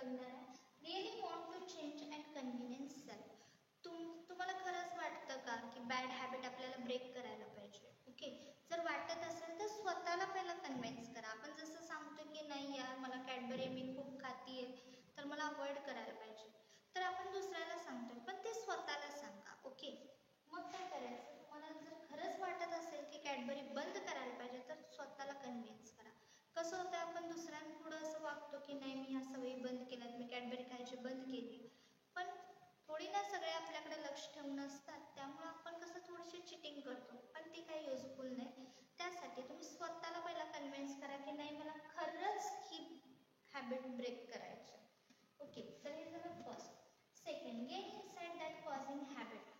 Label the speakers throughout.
Speaker 1: बघणार आहे. Really want to change and convenience self. तुम्हाला खरंच वाटतं का की बॅड हॅबिट आपल्याला ब्रेक करायला पाहिजे? ओके, जर वाटत असेल तर स्वतःला पहिला कन्व्हिन्स करा. आपण जसं सांगतो की नाही यार मला कॅडबरी मी खूप खातीये तर मला अवॉइड करायला पाहिजे, तर आपण दुसऱ्याला सांगतो, पण ते स्वतःला सांगा. ओके, मग काय करायचं, तुम्हाला जर खरंच वाटत असेल की कॅडबरी बंद करायला पाहिजे तर स्वतःला कन्व्हिन्स करा. कसं होतं, आपण दुसऱ्यांपुढं असं वागतो की नाही मी ह्या सवयी बंद केल्यात, मी कॅडबरी खायची बंद केली, पण थोडी ना सगळे आपल्याकडे लक्ष ठेवून असतात, त्यामुळे आपण कसं थोडीशी चिटिंग करतो, पण ती काही युजफुल नाही. त्यासाठी तुम्ही स्वतःला पहिला कन्व्हिन्स करा की नाही मला खरंच ही हॅबिट ब्रेक करायची. ओके, तर हे झालं first. Second, gain insight that causing habit.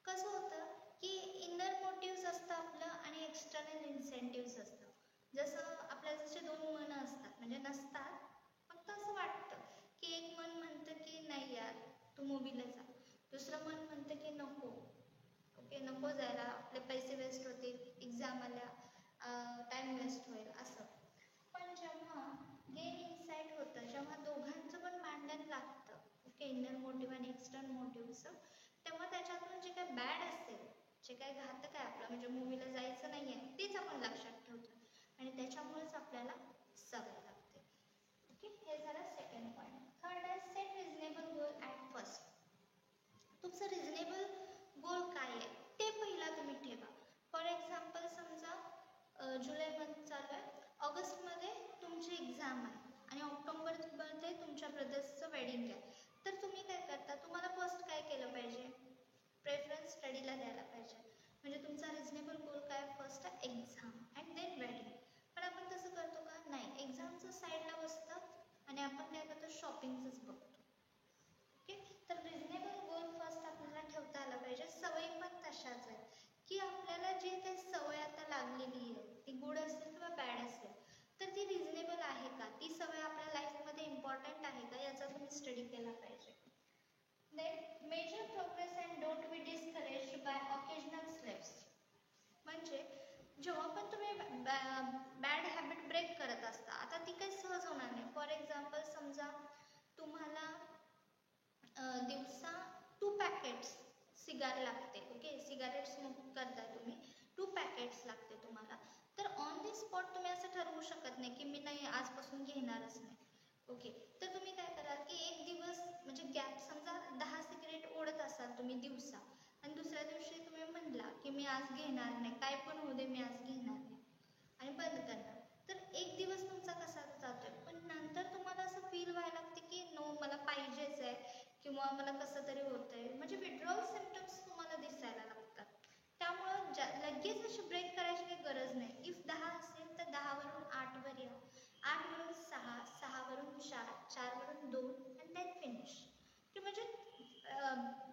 Speaker 1: कसं होतं की इनर मोटिव्स असतं आपलं आणि एक्सटर्नल इन्सेंटिव्स असतं. जसं आपल्या जसे दोन मनं असतात, म्हणजे नसतात, फक्त असं वाटतं की एक मन म्हणतं की नाही यार तू मूवीला जा, दुसरं मन म्हणतं की नको, ओके नको जायला, आपले पैसे वेस्ट होतील, एक्झाम आल्या टाइम वेस्ट होईल असं. पण जेव्हा गेन इनसाइट होतं, जेव्हा दोघांचं पण भांडण लागतं, ओके इनर मोटिव्ह आणि एक्सटर्नल मोटिव्हचं, तेव्हा त्याच्यातून जे काही बॅड असेल, जे काही घातक आहे आपलं, म्हणजे मूवीला जायचं नाही आहे तेच आपण लक्षात ठेवतो आणि त्याच्यामुळेच आपल्याला सवय लागते. ओके, हे झालं सेकंड पॉईंट. थर्ड आहे set reasonable goal at first. तुमचं रिझनेबल गोल काय आहे ते पहिला तुम्ही ठेवा. फॉर एक्झाम्पल समजा जुलै मंथ चालू आहे, ऑगस्टमध्ये तुमची एक्झाम आहे आणि ऑक्टोबरमध्ये तुमच्या ब्रदर्सचं वेडिंग आहे, तर तुम्ही काय करता, तुम्हाला फर्स्ट काय केलं पाहिजे, प्रेफरन्स स्टडीला द्यायला पाहिजे. म्हणजे तुमचा रिझनेबल गोल काय, फर्स्ट आहे एक्झाम अँड देन वेडिंग. पण आपण तसं करतो का, नाही, एक्झामचं साईडला बसतं आणि आपण काय करतो, शॉपिंगचंच बघतो. ओके, तर रिझनेबल गोल फर्स्ट आपल्याला ठेवता आला पाहिजे. सवयी पण तशाच आहेत की आपल्याला जे काही सवय आता लागलेली आहे ती गुड असेल किंवा बॅड असेल, तर ती रिझनेबल आहे का, ती सवय आपल्या लाईफमध्ये इम्पॉर्टंट आहे का, याचा तुम्ही स्टडी केला पाहिजे. Then measure progress and don't be discouraged by occasional steps. म्हणजे जेव्हा पण तुम्ही बॅड हॅबिट ब्रेक करत असता, आता ती काही सहज होणार नाही. फॉर एक्झाम्पल समजा तुम्हाला दिवसा 2 पॅकेट्स सिगार लागते, ओके सिगारेट स्मोक करता तुम्ही, 2 पॅकेट्स लागते तुम्हाला, तर ऑन दी स्पॉट तुम्ही असं ठरवू शकत नाही की मी नाही आजपासून घेणारच नाही. ओके, तर तुम्ही काय कराल की एक दिवस म्हणजे गॅप, समजा 10 सिगरेट ओढत असाल तुम्ही दिवसा आणि दुसऱ्या दिवशी तुम्ही म्हणला की मी आज घेणार नाही, काय पण होऊ दे मी आज घेणार नाही आणि बंद करणार, तर एक दिवस तुमचा कसा जातोय, पण नंतर तुम्हाला असं फील व्हायला लागते की नो मला पाहिजेच आहे किंवा मला कसं तरी होतंय, म्हणजे विड्रॉल सिम्पटम्स तुम्हाला दिसायला लागतात. त्यामुळं लगेच अशी ब्रेक करायची काही गरज नाही. इफ 10 असेल तर 10 वरून 8 वर या, 8 वरून 6, 6 वरून 4, 4 वरून 2 अँड देन फिनिश. की म्हणजे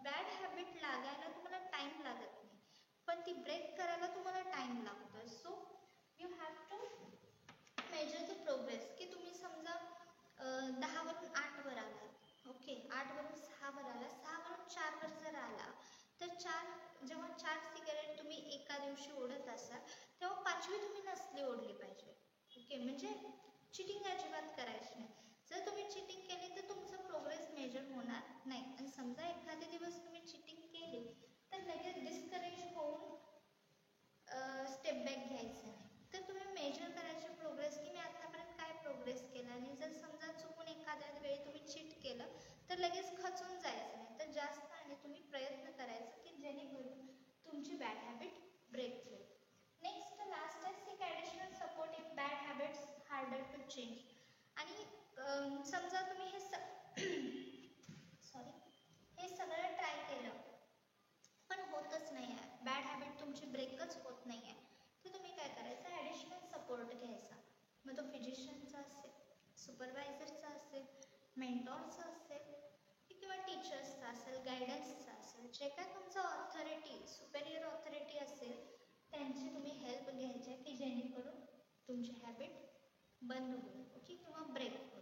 Speaker 1: बॅड हॅबिट लागायला तुम्हाला टाइम लागत नाही, पण ती ब्रेक करायला तुम्हाला टाइम लागतो. So you have to measure the progress, की तुम्ही समजा 10 वरून 8 वर आला, ओके 8 वरून 6 वर आला, 6 वरून 4 वर जर आला, तर जेव्हा 4 सिगारेट तुम्ही एका दिवशी ओढत असाल तेव्हा 5वी तुम्ही नसली ओढली पाहिजे. ओके, म्हणजे चिटिंग अजिबात करायची नाही. जर तुम्ही चिटिंग केली तर तुमचं प्रोग्रेस मेजर होणार नाही. आणि समजा एखादे दिवस तुम्ही चिटिंग केली तर लगेच डिस्करेज होऊन स्टेप बॅक घ्यायचं नाही, तर तुम्ही मेजर करायची प्रोग्रेस की मी आतापर्यंत काय प्रोग्रेस केला, आणि जर समजा चुकून एखाद्या वेळी तुम्ही चीट केलं तर लगेच खचून जायचं नाही, तर जास्त आणि तुम्ही प्रयत्न करायचं की जेणेकरून तुमची बॅड हॅबिट ब्रेक होईल. नेक्स्ट लास्ट आहे seek additional support if bad habits harder to change. आणि समजा तुम्ही हे हे सगळं ट्राय केलं पण होतच नाही आहे, बॅड हॅबिट तुमची ब्रेकच होत नाही आहे, तर तुम्ही काय करायचं, ॲडिशनल सपोर्ट घ्यायचा. मग तो फिजिशियनचा असेल, सुपरवायझरचा असेल, मेंटॉरचा असेल किंवा टीचर्सचा असेल, गायडन्सचा असेल, जे काय तुमचं ऑथॉरिटी सुपेरियर ऑथॉरिटी असेल त्यांची तुम्ही हेल्प घ्यायची की जेणेकरून तुमची हॅबिट बंद होईल, ओके किंवा ब्रेक होईल.